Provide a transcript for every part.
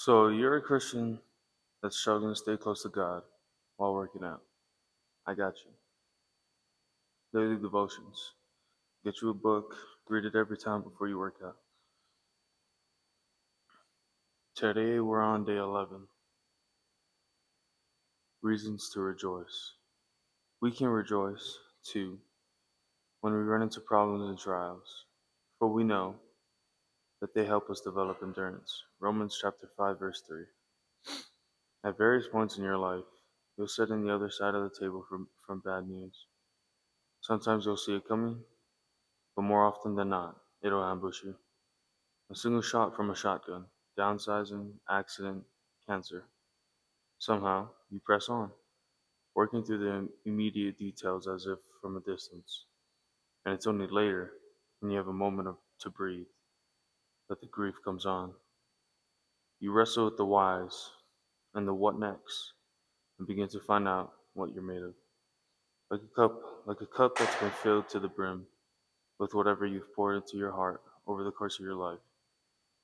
So you're a Christian that's struggling to stay close to God while working out. I got you. Daily devotions. Get you a book, read it every time before you work out. Today we're on day 11. Reasons to rejoice. We can rejoice, too, when we run into problems and trials, for we know that they help us develop endurance. Romans chapter 5, verse 3. At various points in your life, you'll sit on the other side of the table from bad news. Sometimes you'll see it coming, but more often than not, it'll ambush you. A single shot from a shotgun, downsizing, accident, cancer. Somehow, you press on, working through the immediate details as if from a distance. And it's only later, when you have a moment to breathe, that the grief comes on. You wrestle with the whys and the what next, and begin to find out what you're made of. Like a cup that's been filled to the brim with whatever you've poured into your heart over the course of your life.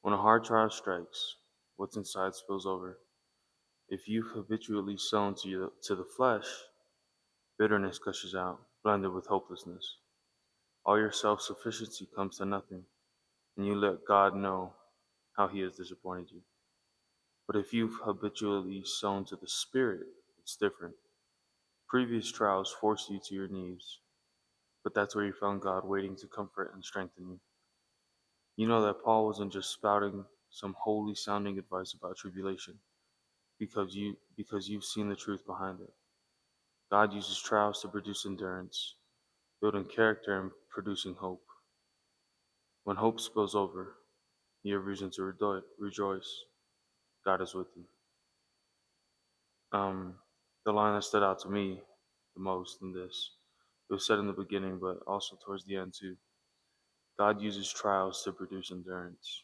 When a hard trial strikes, what's inside spills over. If you've habitually sown to the flesh, bitterness gushes out, blended with hopelessness. All your self-sufficiency comes to nothing, and you let God know how He has disappointed you. But if you've habitually sown to the Spirit, it's different. Previous trials forced you to your knees, but that's where you found God waiting to comfort and strengthen you. You know that Paul wasn't just spouting some holy sounding advice about tribulation because you've seen the truth behind it. God uses trials to produce endurance, building character and producing hope. When hope spills over, you have reason to rejoice. God is with you. The line that stood out to me the most in this, it was said in the beginning, but also towards the end too. God uses trials to produce endurance.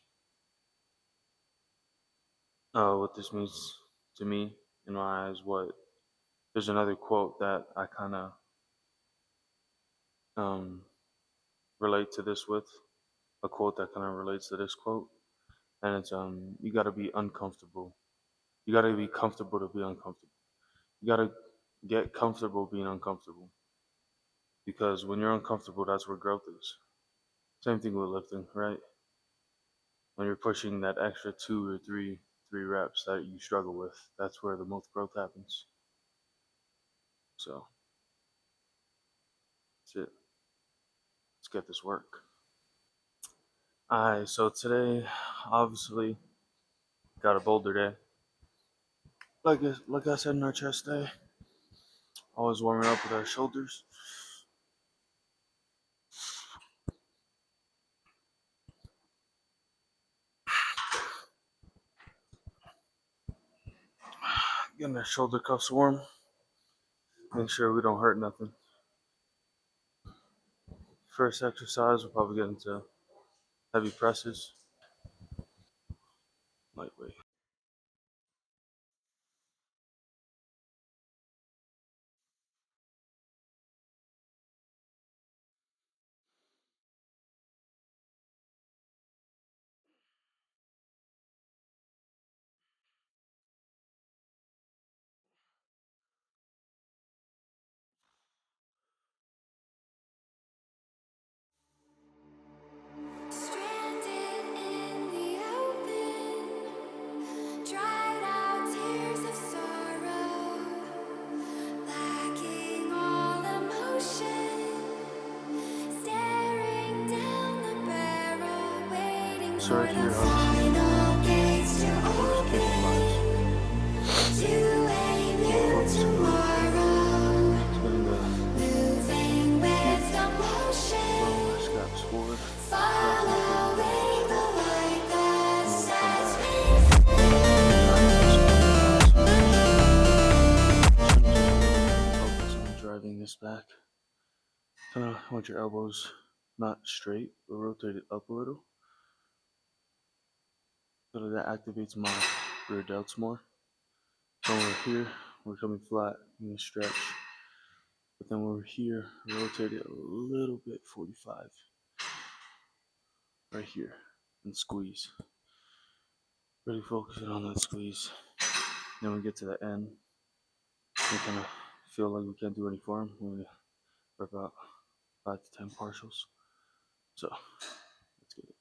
What this means to me, in my eyes, there's another quote that I kind of um, relate to this with, a quote that kind of relates to this quote, and it's you got to be uncomfortable. You got to be comfortable to be uncomfortable. You got to get comfortable being uncomfortable, because when you're uncomfortable, that's where growth is. Same thing with lifting, right? When you're pushing that extra 2 or 3 reps that you struggle with, that's where the most growth happens. So that's it. Let's get this work. Alright, so today, obviously, got a boulder day. Like I said in our chest day, always warming up with our shoulders. Getting our shoulder cuffs warm. Make sure we don't hurt nothing. First exercise, we'll probably get into heavy presses. Lightweight. So right here, straps forward. Focus on driving this back. Kind of want your elbows not straight, but rotated up a little. So that activates my rear delts more. So when we're here, we're coming flat, you can stretch. But then when we're here, rotate it a little bit, 45. Right here, and squeeze. Really focusing on that squeeze. Then we get to the end. We kind of feel like we can't do any form. We're about 5 to 10 partials. So let's get it.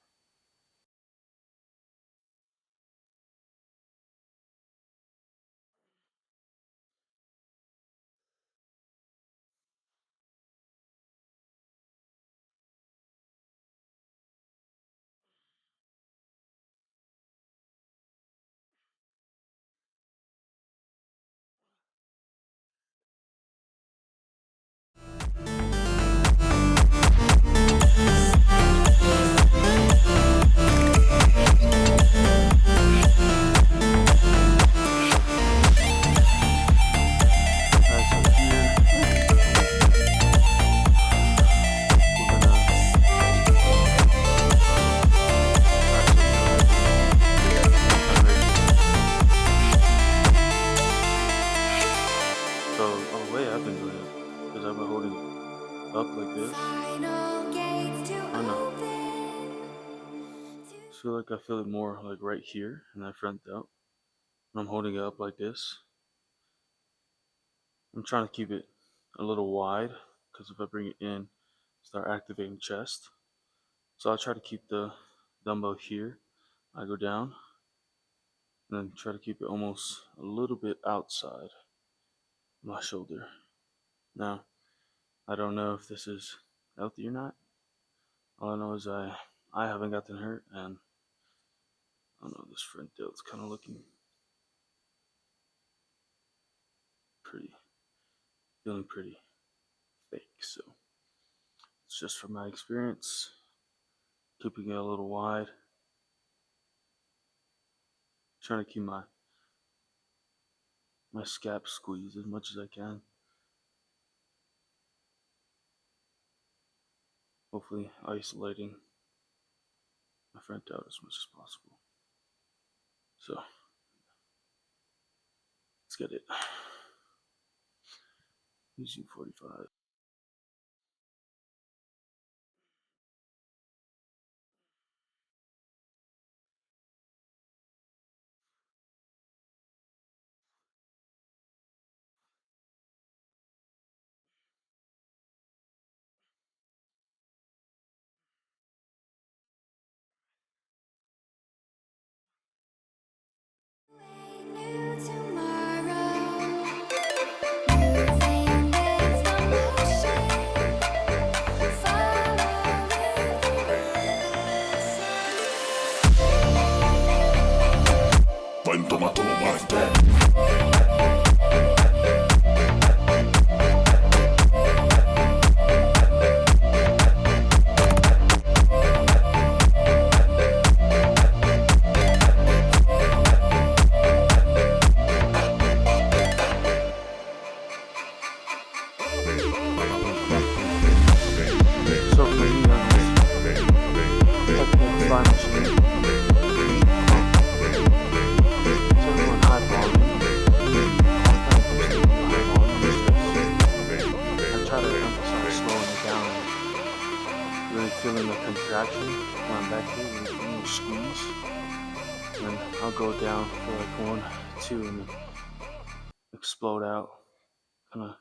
Up like this. I don't know. I feel like I feel it more like right here in that front delt. When I'm holding it up like this, I'm trying to keep it a little wide because if I bring it in, start activating chest. So I'll try to keep the dumbbell here. I go down and then try to keep it almost a little bit outside my shoulder. Now, I don't know if this is healthy or not. All I know is I haven't gotten hurt, and I don't know, this front delt's kind of looking feeling pretty fake. So it's just from my experience, keeping it a little wide, trying to keep my scap squeezed as much as I can. Hopefully isolating my front delt as much as possible. So let's get it. UCG 45. Feeling the contraction when I'm back here, when you squeeze, and I'll go down for like 1, 2, and then explode out. Kind of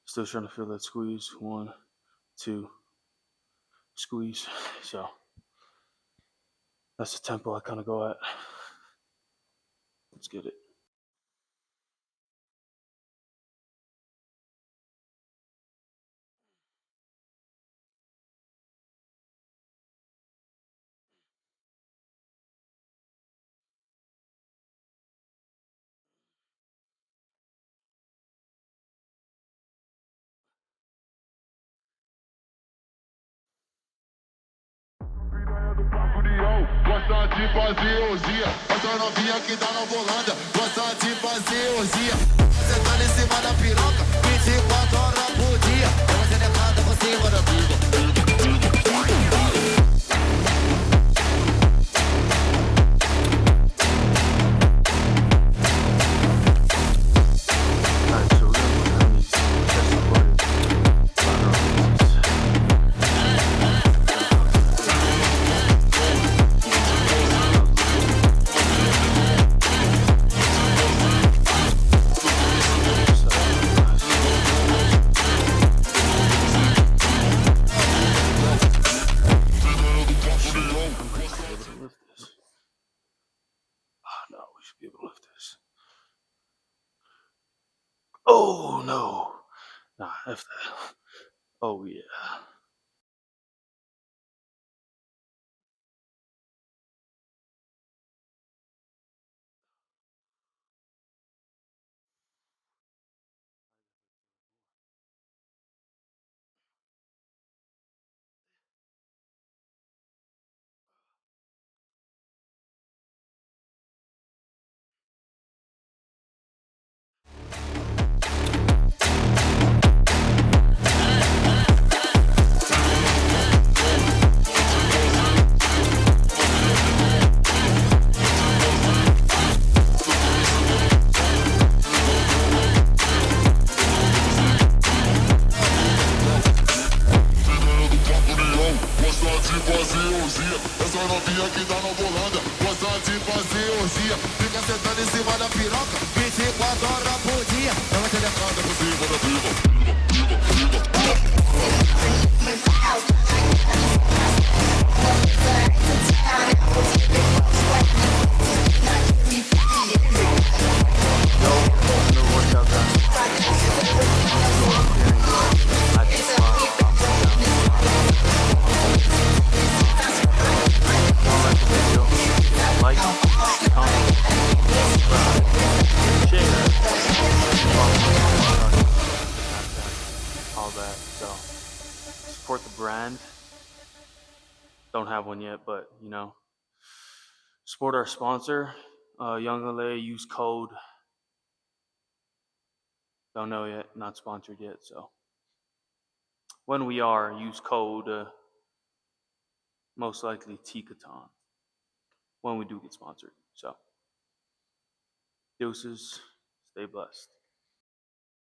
still trying to feel that squeeze. 1, 2, squeeze. So that's the tempo I kind of go at. Let's get it. Gosta de fazer orgia, essa novinha que tá na volanda. Gosta de fazer orgia. Você tá em cima da piroca, 24 horas por dia. Ela se declara por cima da vida. should be able to lift this. Oh no. Nah, F that. Oh yeah. Gosta de fazer orgia, essa novinha que tá na bolanda. Gosta de fazer orgia, fica sentando em cima da piroca 24 horas por dia, ela te decanta por cima da piba. Like, comment, subscribe, share, all that. So support the brand. Don't have one yet, but you know, support our sponsor, Young LA. Use code. Don't know yet. Not sponsored yet. So when we are, use code. Most likely Tikaton. When we do get sponsored. So deuces. Stay blessed.